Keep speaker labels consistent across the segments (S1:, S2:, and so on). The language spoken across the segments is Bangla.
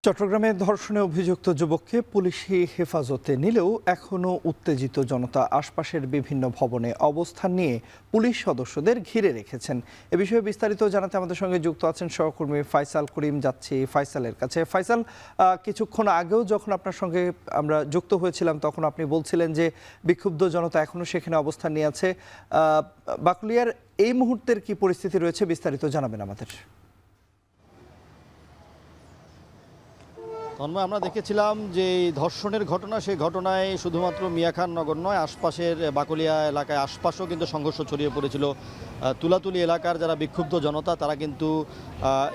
S1: চট্টগ্রামে ধর্ষণে অভিযুক্ত যুবককে পুলিশি হেফাজতে নিলেও এখনও উত্তেজিত জনতা আশপাশের বিভিন্ন ভবনে অবস্থান নিয়ে পুলিশ সদস্যদের ঘিরে রেখেছেন। এ বিষয়ে বিস্তারিত জানাতে আমাদের সঙ্গে যুক্ত আছেন সহকর্মী ফাইসাল করিম। যাচ্ছি ফাইসালের কাছে। ফাইসাল, কিছুক্ষণ আগেও যখন আপনার সঙ্গে আমরা যুক্ত হয়েছিলাম তখন আপনি বলছিলেন যে বিক্ষুব্ধ জনতা এখনও সেখানে অবস্থান নিয়ে আছে। বাকলিয়ার এই মুহূর্তের কি পরিস্থিতি রয়েছে, বিস্তারিত জানাবেন আমাদের।
S2: তন্ময়, আমরা দেখেছিলাম যে ধর্ষণের ঘটনা, সেই ঘটনায় শুধুমাত্র মিয়া খান নগর নয়, আশপাশের বাকলিয়া এলাকায় আশপাশেও কিন্তু সংঘর্ষ ছড়িয়ে পড়েছিল। তুলাতুলি এলাকার যারা বিক্ষুব্ধ জনতা তারা কিন্তু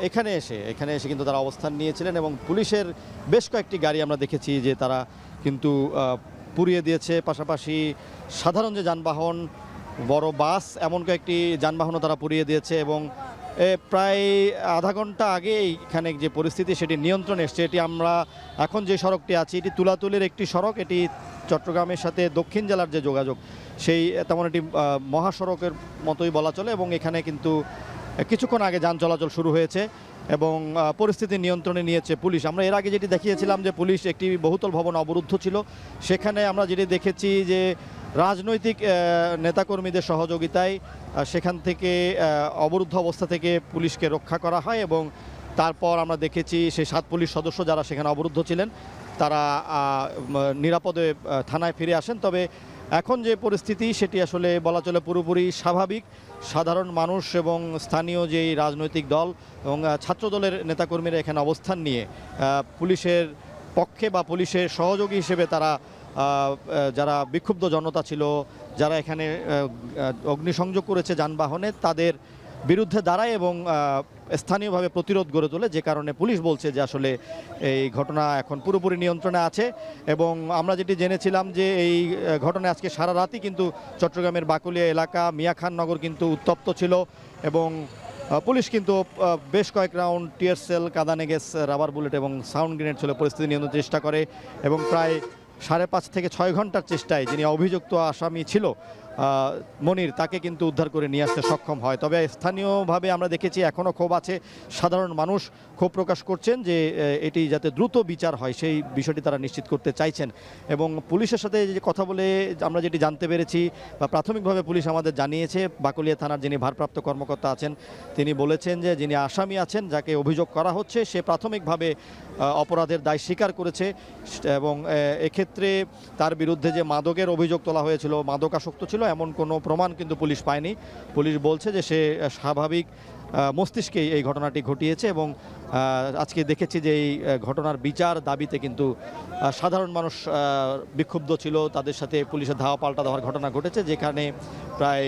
S2: এখানে এসে কিন্তু তারা অবস্থান নিয়েছিলেন এবং পুলিশের বেশ কয়েকটি গাড়ি আমরা দেখেছি যে তারা কিন্তু পুড়িয়ে দিয়েছে। পাশাপাশি সাধারণ যে যানবাহন, বড় বাস, এমন কয়েকটি যানবাহনও তারা পুড়িয়ে দিয়েছে এবং প্রায় আধা ঘন্টা আগে এখানে যে পরিস্থিতি সেটি নিয়ন্ত্রণে এসছে। এটি আমরা এখন যে সড়কটি আছি এটি তুলাতুলির একটি সড়ক, এটি চট্টগ্রামের সাথে দক্ষিণ জেলার যে যোগাযোগ সেই তেমন একটি মহাসড়কের মতোই বলা চলে এবং এখানে কিন্তু কিছুক্ষণ আগে যান চলাচল শুরু হয়েছে এবং পরিস্থিতি নিয়ন্ত্রণে নিয়েছে পুলিশ। আমরা এর আগে যেটি দেখিয়েছিলাম যে পুলিশ একটি বহুতল ভবন অবরুদ্ধ ছিল, সেখানে আমরা যেটি দেখেছি যে রাজনৈতিক নেতাকর্মীদের সহযোগিতায় সেখান থেকে অবরুদ্ধ অবস্থা থেকে পুলিশকে রক্ষা করা হয় এবং তারপর আমরা দেখেছি সেই 7 পুলিশ সদস্য যারা সেখানে অবরুদ্ধ ছিলেন তারা নিরাপদে থানায় ফিরে আসেন। তবে এখন যে পরিস্থিতি সেটি আসলে বলা চলে পুরোপুরি স্বাভাবিক। সাধারণ মানুষ এবং স্থানীয় যেই রাজনৈতিক দল এবং ছাত্রদলের নেতাকর্মীরা এখানে অবস্থান নিয়ে পুলিশের পক্ষে বা পুলিশের সহযোগী হিসেবে তারা যারা বিক্ষুব্ধ জনতা ছিল, যারা এখানে অগ্নিসংযোগ করেছে যানবাহনে, তাদের বিরুদ্ধে দাঁড়ায় এবং স্থানীয়ভাবে প্রতিরোধ গড়ে তোলে, যে কারণে পুলিশ বলছে যে আসলে এই ঘটনা এখন পুরোপুরি নিয়ন্ত্রণে আছে। এবং আমরা যেটি জেনেছিলাম যে এই ঘটনায় আজকে সারা রাতই কিন্তু চট্টগ্রামের বাকলিয়া এলাকা, মিয়া খান নগর কিন্তু উত্তপ্ত ছিল এবং পুলিশ কিন্তু বেশ কয়েক রাউন্ড টিয়ার সেল, কাঁদানে গ্যাস, রাবার বুলেট এবং সাউন্ড গ্রেনেড ছিল পরিস্থিতি নিয়ন্ত্রণের চেষ্টা করে এবং প্রায় 5.5 থেকে 6 ঘন্টার চেষ্টায় যিনি অভিযুক্ত আসামি ছিল মনির, তাকে কিন্তু উদ্ধার করে নিয়ে আসতে সক্ষম হয়। তবে স্থানীয়ভাবে আমরা দেখেছি এখনও ক্ষোভ আছে, সাধারণ মানুষ ক্ষোভ প্রকাশ করছেন যে এটি যাতে দ্রুত বিচার হয় সেই বিষয়টি তারা নিশ্চিত করতে চাইছেন। এবং পুলিশের সাথে যে কথা বলে আমরা যেটি জানতে পেরেছি বা প্রাথমিকভাবে পুলিশ আমাদের জানিয়েছে, বাকলিয়া থানার যিনি ভারপ্রাপ্ত কর্মকর্তা আছেন তিনি বলেছেন যে যিনি আসামি আছেন, যাকে অভিযোগ করা হচ্ছে, সে প্রাথমিকভাবে অপরাধের দায় স্বীকার করেছে এবং এক্ষেত্রে তার বিরুদ্ধে যে মাদকের অভিযোগ তোলা হয়েছিল, মাদকাসক্ত ছিল, এমন কোনো প্রমাণ কিন্তু পুলিশ পায়নি। পুলিশ বলছে যে সে স্বাভাবিক মস্তিষ্কে এই ঘটনাটি ঘটিয়েছে এবং আজকে দেখেছি যে এই ঘটনার বিচার দাবিতে কিন্তু সাধারণ মানুষ বিক্ষুব্ধ ছিল, তাদের সাথে পুলিশের ধাওয়া পাল্টা দেওয়ার ঘটনা ঘটেছে, যেখানে প্রায়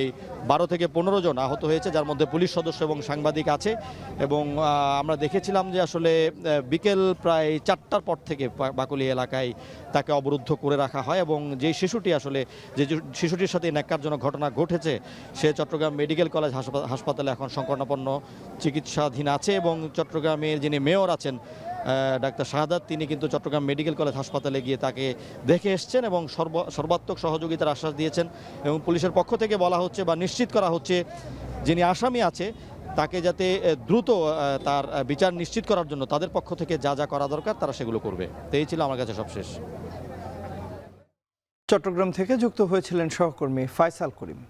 S2: 12 থেকে 15 জন আহত হয়েছে, যার মধ্যে পুলিশ সদস্য এবং সাংবাদিক আছে। এবং আমরা দেখেছিলাম যে আসলে বিকেল প্রায় 4টার পর থেকে বাকলিয়া এলাকায় তাকে অবরুদ্ধ করে রাখা হয় এবং যে শিশুটির সাথে ন্যাক্কারজনক ঘটনা ঘটেছে সে চট্টগ্রাম মেডিকেল কলেজ হাসপাতালে এখন সংকটাপন্ন চিকিৎসাধীন আছে এবং চট্টগ্রামের যিনি মেয়র আছেন ডাক্তার শাহাদাত, তিনি কিন্তু চট্টগ্রাম মেডিকেল কলেজ হাসপাতালে গিয়ে তাকে দেখে এসছেন এবং সর্বাত্মক সহযোগিতার আশ্বাস দিয়েছেন। এবং পুলিশের পক্ষ থেকে বলা হচ্ছে বা নিশ্চিত করা হচ্ছে যিনি আসামি আছে তাকে যাতে দ্রুত তার বিচার নিশ্চিত করার জন্য তাদের পক্ষ থেকে যা যা করা দরকার তারা সেগুলো করবে। তো এই ছিল আমার কাছে সবশেষ।
S1: চট্টগ্রাম থেকে যুক্ত হয়েছিলেন সহকর্মী ফাইসাল করিম।